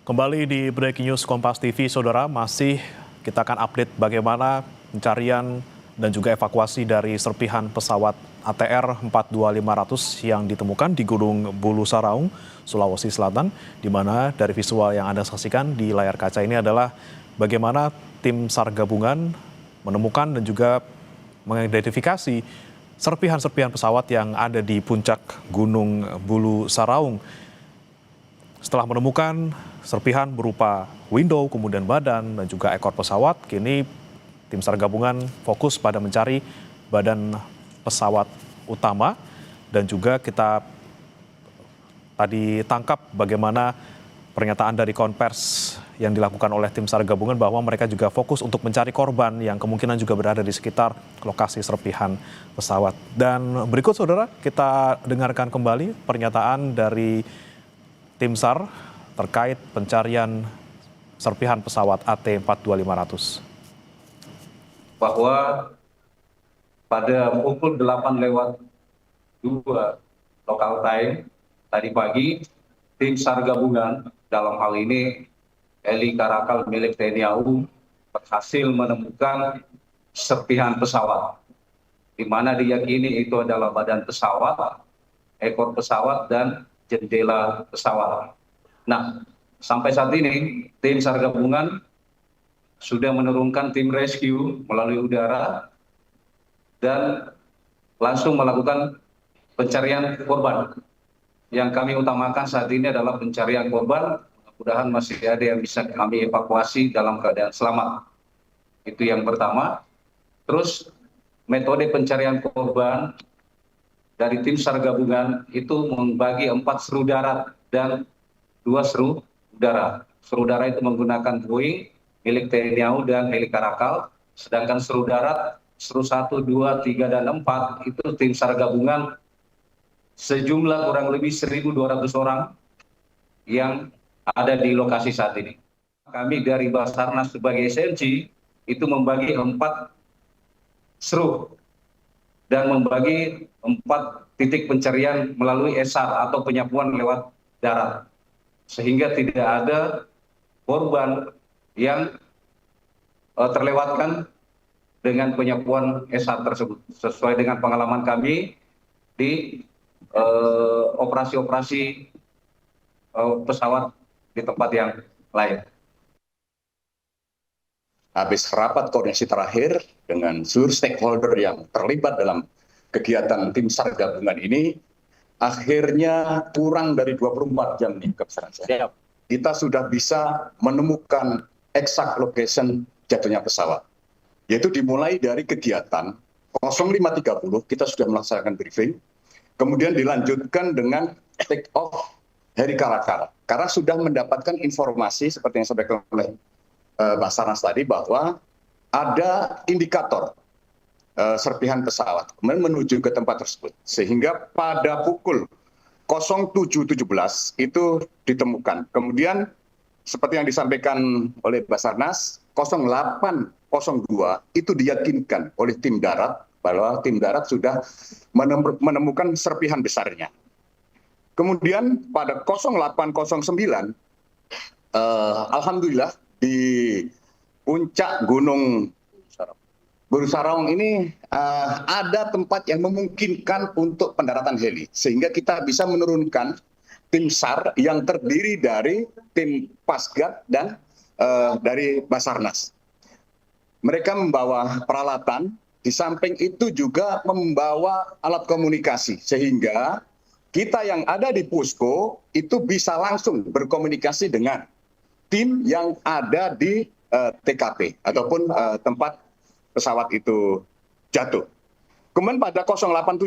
Kembali di Breaking News Kompas TV, Saudara, masih kita akan update bagaimana pencarian dan juga evakuasi dari serpihan pesawat ATR 42500 yang ditemukan di Gunung Bulu Saraung, Sulawesi Selatan, di mana dari visual yang Anda saksikan di layar kaca ini adalah bagaimana tim SAR gabungan menemukan dan juga mengidentifikasi serpihan-serpihan pesawat yang ada di puncak Gunung Bulu Saraung. Setelah menemukan serpihan berupa window, kemudian badan, dan juga ekor pesawat, kini tim SAR gabungan fokus pada mencari badan pesawat utama. Dan juga kita tadi tangkap bagaimana pernyataan dari konvers yang dilakukan oleh tim SAR gabungan bahwa mereka juga fokus untuk mencari korban yang kemungkinan juga berada di sekitar lokasi serpihan pesawat. Dan berikut, Saudara, kita dengarkan kembali pernyataan dari tim SAR terkait pencarian serpihan pesawat AT42500. Bahwa pada pukul 8:02 local time tadi pagi, tim SAR gabungan, dalam hal ini heli Karakal milik TNI AU, berhasil menemukan serpihan pesawat, di mana diyakini itu adalah badan pesawat, ekor pesawat, dan jendela pesawat. Nah, sampai saat ini tim SAR gabungan sudah menurunkan tim rescue melalui udara dan langsung melakukan pencarian korban. Yang kami utamakan saat ini adalah pencarian korban. Mudah-mudahan masih ada yang bisa kami evakuasi dalam keadaan selamat. Itu yang pertama. Terus metode pencarian korban dari tim SAR gabungan itu membagi 4 seru darat dan 2 seru udara. Seru udara itu menggunakan Boeing milik TNI AU dan heli Karakal, sedangkan seru darat, seru 1, 2, 3, dan 4 itu tim SAR gabungan sejumlah kurang lebih 1.200 orang yang ada di lokasi saat ini. Kami dari Basarnas sebagai SNC itu membagi 4 seru dan membagi 4 titik pencarian melalui SAR atau penyapuan lewat darat, sehingga tidak ada korban yang terlewatkan dengan penyapuan SAR tersebut, sesuai dengan pengalaman kami di operasi-operasi pesawat di tempat yang lain. Habis rapat koordinasi terakhir dengan seluruh stakeholder yang terlibat dalam kegiatan tim SAR gabungan ini, akhirnya kurang dari 24 jam nih kebesaran saya, kita sudah bisa menemukan exact location jatuhnya pesawat. Yaitu dimulai dari kegiatan 05.30 kita sudah melaksanakan briefing, kemudian dilanjutkan dengan take off heli Karakal. Karena sudah mendapatkan informasi seperti yang disampaikan oleh Basarnas tadi bahwa ada indikator serpihan pesawat kemudian menuju ke tempat tersebut, sehingga pada pukul 07.17 itu ditemukan. Kemudian seperti yang disampaikan oleh Basarnas, 08.02 itu diyakinkan oleh tim darat bahwa tim darat sudah menemukan serpihan besarnya. Kemudian pada 08.09 alhamdulillah di puncak Gunung Bulu Saraung ini ada tempat yang memungkinkan untuk pendaratan heli, sehingga kita bisa menurunkan tim SAR yang terdiri dari tim Pasgat dan dari Basarnas. Mereka membawa peralatan, di samping itu juga membawa alat komunikasi, sehingga kita yang ada di Pusko itu bisa langsung berkomunikasi dengan tim yang ada di TKP ataupun tempat pesawat itu jatuh. Kemudian pada 08.17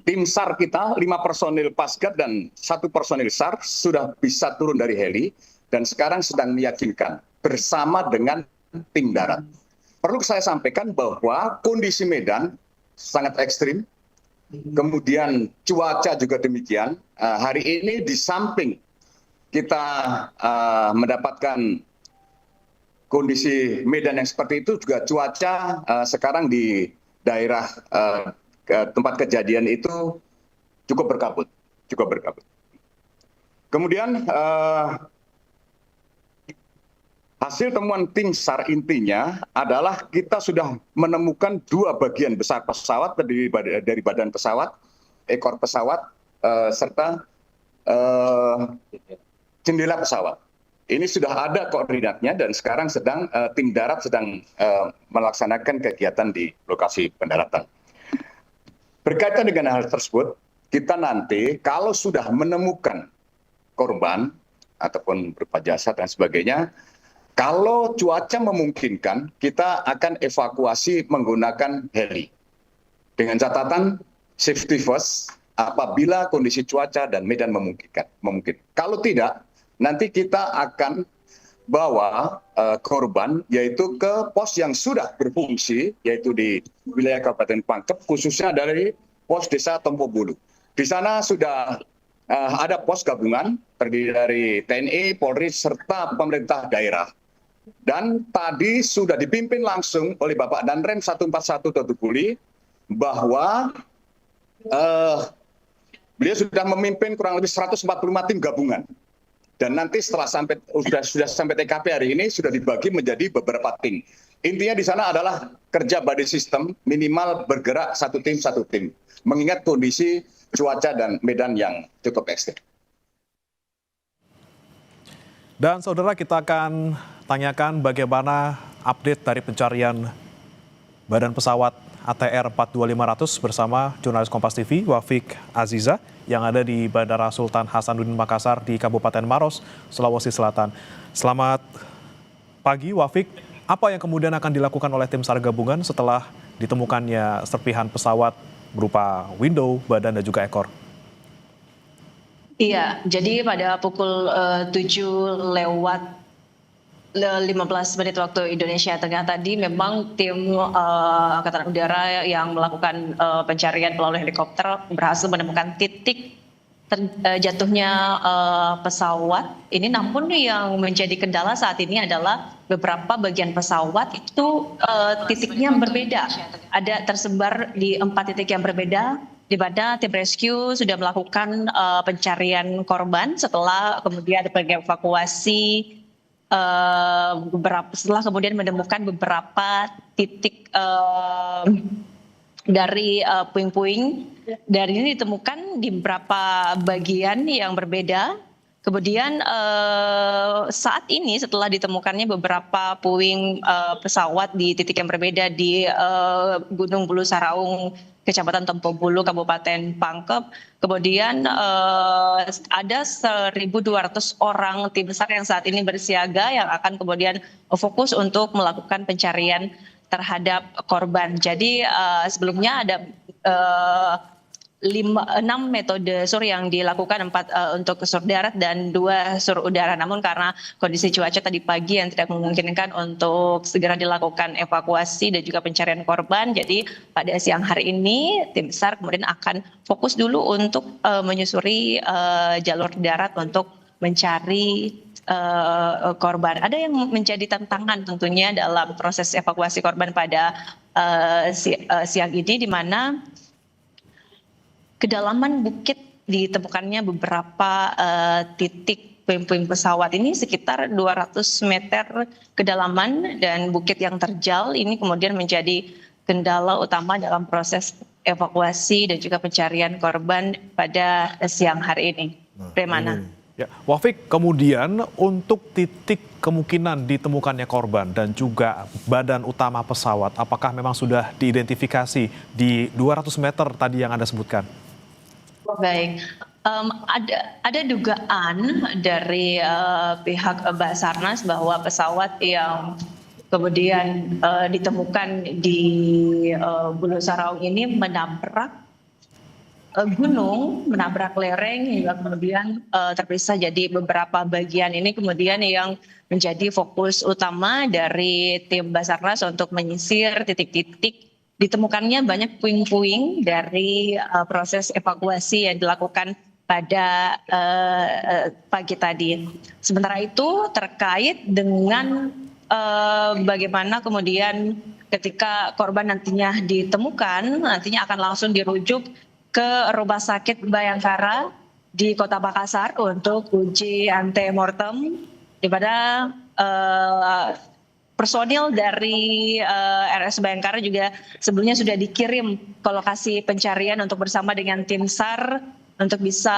tim SAR kita 5 personil Pasgat dan 1 personil SAR sudah bisa turun dari heli dan sekarang sedang meyakinkan bersama dengan tim darat. Perlu saya sampaikan bahwa kondisi medan sangat ekstrim, kemudian cuaca juga demikian. Hari ini di samping kita mendapatkan kondisi medan yang seperti itu, juga cuaca sekarang di daerah tempat kejadian itu cukup berkabut. Kemudian hasil temuan tim SAR intinya adalah kita sudah menemukan dua bagian besar pesawat terdiri dari badan pesawat, ekor pesawat, serta jendela pesawat. Ini sudah ada koordinatnya dan sekarang tim darat sedang melaksanakan kegiatan di lokasi pendaratan. Berkaitan dengan hal tersebut, kita nanti kalau sudah menemukan korban ataupun berupa jasad dan sebagainya, kalau cuaca memungkinkan, kita akan evakuasi menggunakan heli. Dengan catatan safety first apabila kondisi cuaca dan medan memungkinkan. Kalau tidak, nanti kita akan bawa korban yaitu ke pos yang sudah berfungsi, yaitu di wilayah Kabupaten Pangkep, khususnya dari pos desa Tompobulu. Di sana sudah ada pos gabungan terdiri dari TNI, Polri, serta pemerintah daerah. Dan tadi sudah dipimpin langsung oleh Bapak Danrem 141 Totupuli bahwa beliau sudah memimpin kurang lebih 145 tim gabungan. Dan nanti setelah sudah sampai TKP hari ini sudah dibagi menjadi beberapa tim. Intinya di sana adalah kerja body system minimal bergerak satu tim, mengingat kondisi cuaca dan medan yang cukup ekstrim. Dan saudara, kita akan tanyakan bagaimana update dari pencarian badan pesawat ATR 42500 bersama jurnalis Kompas TV Wafik Aziza yang ada di Bandara Sultan Hasanuddin Makassar di Kabupaten Maros, Sulawesi Selatan. Selamat pagi Wafik, apa yang kemudian akan dilakukan oleh tim SAR gabungan setelah ditemukannya serpihan pesawat berupa window, badan dan juga ekor? Iya, jadi pada pukul 7:15 waktu Indonesia Tengah tadi memang tim Angkatan Udara yang melakukan pencarian melalui helikopter berhasil menemukan titik jatuhnya pesawat ini. Namun yang menjadi kendala saat ini adalah beberapa bagian pesawat itu titiknya berbeda. Ada tersebar di 4 titik yang berbeda, di mana tim rescue sudah melakukan pencarian korban setelah kemudian evakuasi setelah kemudian menemukan beberapa titik dari puing-puing. Dari ini ditemukan di beberapa bagian yang berbeda. Kemudian saat ini setelah ditemukannya beberapa puing pesawat di titik yang berbeda di Gunung Bulu Saraung, Kecamatan Tompobulu, Kabupaten Pangkep. Kemudian ada 1.200 orang tim SAR yang saat ini bersiaga yang akan kemudian fokus untuk melakukan pencarian terhadap korban. Jadi sebelumnya ada 6 metode sur yang dilakukan, 4 untuk sur darat dan 2 sur udara. Namun karena kondisi cuaca tadi pagi yang tidak memungkinkan untuk segera dilakukan evakuasi dan juga pencarian korban, jadi pada siang hari ini tim SAR kemudian akan fokus dulu untuk menyusuri jalur darat untuk mencari korban. Ada yang menjadi tantangan tentunya dalam proses evakuasi korban pada siang ini, di mana kedalaman bukit ditemukannya beberapa titik puing-puing pesawat ini sekitar 200 meter kedalaman, dan bukit yang terjal ini kemudian menjadi kendala utama dalam proses evakuasi dan juga pencarian korban pada siang hari ini. Bagaimana? Ya, Wafik, kemudian untuk titik kemungkinan ditemukannya korban dan juga badan utama pesawat, apakah memang sudah diidentifikasi di 200 meter tadi yang Anda sebutkan? Baik, ada dugaan dari pihak Basarnas bahwa pesawat yang kemudian ditemukan di Bulu Saraung ini menabrak gunung, menabrak lereng hingga kemudian terpisah jadi beberapa bagian. Ini kemudian yang menjadi fokus utama dari tim Basarnas untuk menyisir titik-titik ditemukannya banyak puing-puing dari proses evakuasi yang dilakukan pada pagi tadi. Sementara itu terkait dengan bagaimana kemudian ketika korban nantinya ditemukan, nantinya akan langsung dirujuk ke Rumah Sakit Bayangkara di Kota Makassar untuk uji antemortem, di mana personil dari RS Bayangkara juga sebelumnya sudah dikirim ke lokasi pencarian untuk bersama dengan tim SAR untuk bisa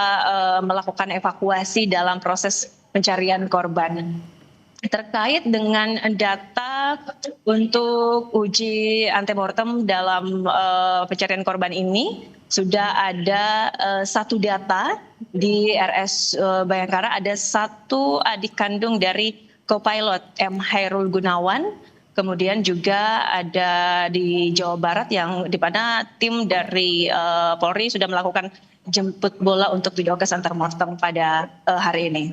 melakukan evakuasi dalam proses pencarian korban. Terkait dengan data untuk uji antemortem dalam pencarian korban ini, sudah ada satu data di RS Bayangkara, ada satu adik kandung dari co-pilot M. Hairul Gunawan, kemudian juga ada di Jawa Barat yang di mana tim dari Polri sudah melakukan jemput bola untuk videokes antemortem pada hari ini.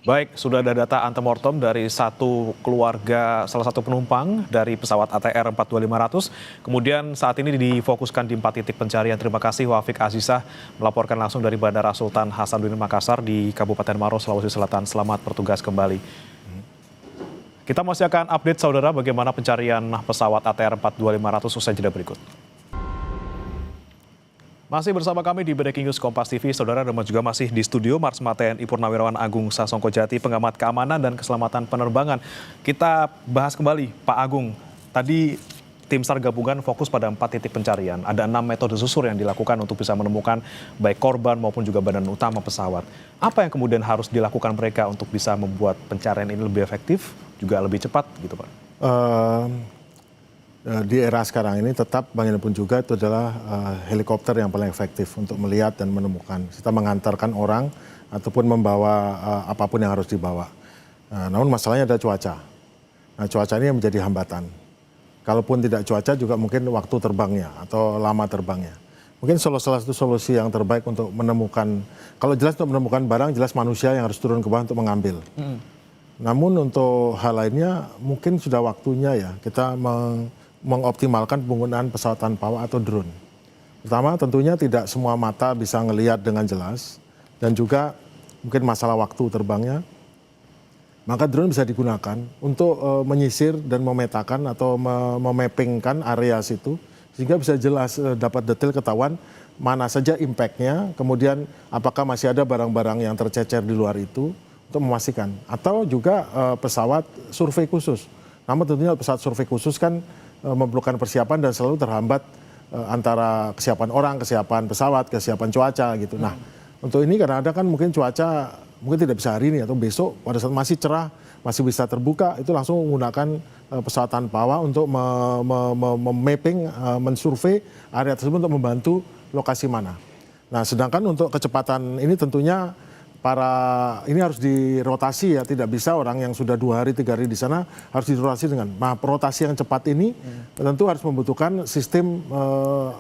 Baik, sudah ada data antemortem dari satu keluarga, salah satu penumpang dari pesawat ATR 42500. Kemudian saat ini difokuskan di 4 titik pencarian. Terima kasih Wafiq Azizah melaporkan langsung dari Bandara Sultan Hasanuddin Makassar di Kabupaten Maros, Sulawesi Selatan. Selamat bertugas kembali. Kita masih akan update saudara bagaimana pencarian pesawat ATR 42500 usai jeda berikut. Masih bersama kami di Breaking News Kompas TV, saudara, dan juga masih di studio Marsma TNI Purnawirawan Agung Sasongkojati, pengamat keamanan dan keselamatan penerbangan. Kita bahas kembali, Pak Agung. Tadi tim SAR gabungan fokus pada 4 titik pencarian. Ada 6 metode susur yang dilakukan untuk bisa menemukan baik korban maupun juga badan utama pesawat. Apa yang kemudian harus dilakukan mereka untuk bisa membuat pencarian ini lebih efektif, juga lebih cepat gitu, Pak? Di era sekarang ini tetap bagaimanapun juga itu adalah helikopter yang paling efektif untuk melihat dan menemukan. Kita mengantarkan orang ataupun membawa apapun yang harus dibawa. Namun masalahnya ada cuaca. Nah, cuaca ini yang menjadi hambatan. Kalaupun tidak cuaca juga mungkin waktu terbangnya atau lama terbangnya. Mungkin salah satu solusi yang terbaik untuk menemukan, kalau jelas untuk menemukan barang, jelas manusia yang harus turun ke bawah untuk mengambil. Namun untuk hal lainnya mungkin sudah waktunya ya kita mengoptimalkan penggunaan pesawat tanpa awak atau drone. Pertama tentunya tidak semua mata bisa ngelihat dengan jelas dan juga mungkin masalah waktu terbangnya. Maka drone bisa digunakan untuk menyisir dan memetakan atau memappingkan area situ sehingga bisa jelas dapat detail ketahuan mana saja impact-nya, kemudian apakah masih ada barang-barang yang tercecer di luar itu untuk memastikan. Atau juga pesawat survei khusus. Namun tentunya pesawat survei khusus kan memerlukan persiapan dan selalu terhambat antara kesiapan orang, kesiapan pesawat, kesiapan cuaca gitu. Nah, untuk ini karena ada kan mungkin cuaca mungkin tidak bisa hari ini atau besok pada saat masih cerah, masih bisa terbuka, itu langsung menggunakan pesawat tanpa awak untuk memapping, mensurvei area tersebut untuk membantu lokasi mana. Nah, sedangkan untuk kecepatan ini tentunya ini harus dirotasi ya, tidak bisa orang yang sudah 2 hari 3 hari di sana harus dirotasi dengan. Nah, rotasi yang cepat ini tentu harus membutuhkan sistem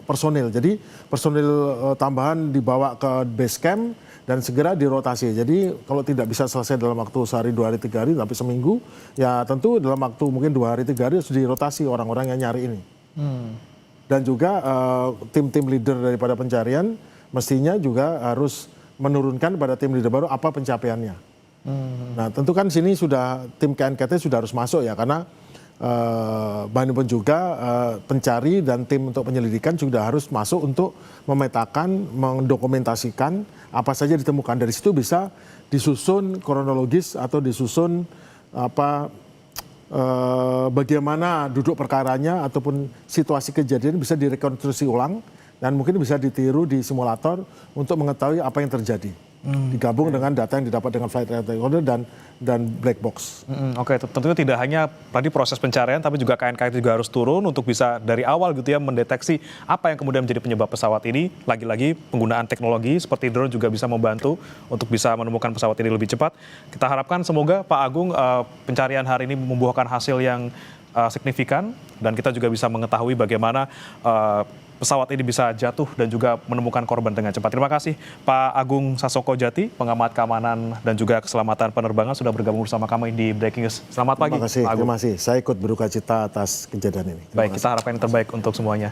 personil. Jadi personil tambahan dibawa ke base camp dan segera dirotasi. Jadi kalau tidak bisa selesai dalam waktu sehari 2 hari 3 hari tapi seminggu, ya tentu dalam waktu mungkin 2 hari 3 hari harus dirotasi orang-orang yang nyari ini. Dan juga tim-tim leader daripada pencarian mestinya juga harus menurunkan pada tim leader baru apa pencapaiannya. Nah tentu kan sini sudah tim KNKT sudah harus masuk ya, karena bagaimanapun juga pencari dan tim untuk penyelidikan sudah harus masuk untuk memetakan, mendokumentasikan apa saja ditemukan. Dari situ bisa disusun kronologis atau disusun bagaimana duduk perkaranya ataupun situasi kejadian bisa direkonstruksi ulang. Dan mungkin bisa ditiru di simulator untuk mengetahui apa yang terjadi. Digabung dengan data yang didapat dengan flight recorder dan black box. Oke, tentunya tidak hanya tadi proses pencarian, tapi juga KNKT juga harus turun untuk bisa dari awal gitu ya mendeteksi apa yang kemudian menjadi penyebab pesawat ini. Lagi-lagi penggunaan teknologi seperti drone juga bisa membantu untuk bisa menemukan pesawat ini lebih cepat. Kita harapkan semoga Pak Agung pencarian hari ini membuahkan hasil yang signifikan dan kita juga bisa mengetahui bagaimana pesawat ini bisa jatuh dan juga menemukan korban dengan cepat. Terima kasih Pak Agung Sasongkojati, pengamat keamanan dan juga keselamatan penerbangan sudah bergabung bersama kami di Breaking News. Selamat pagi. Terima kasih. Saya ikut berduka cita atas kejadian ini. Baik, kita harapkan yang terbaik untuk semuanya.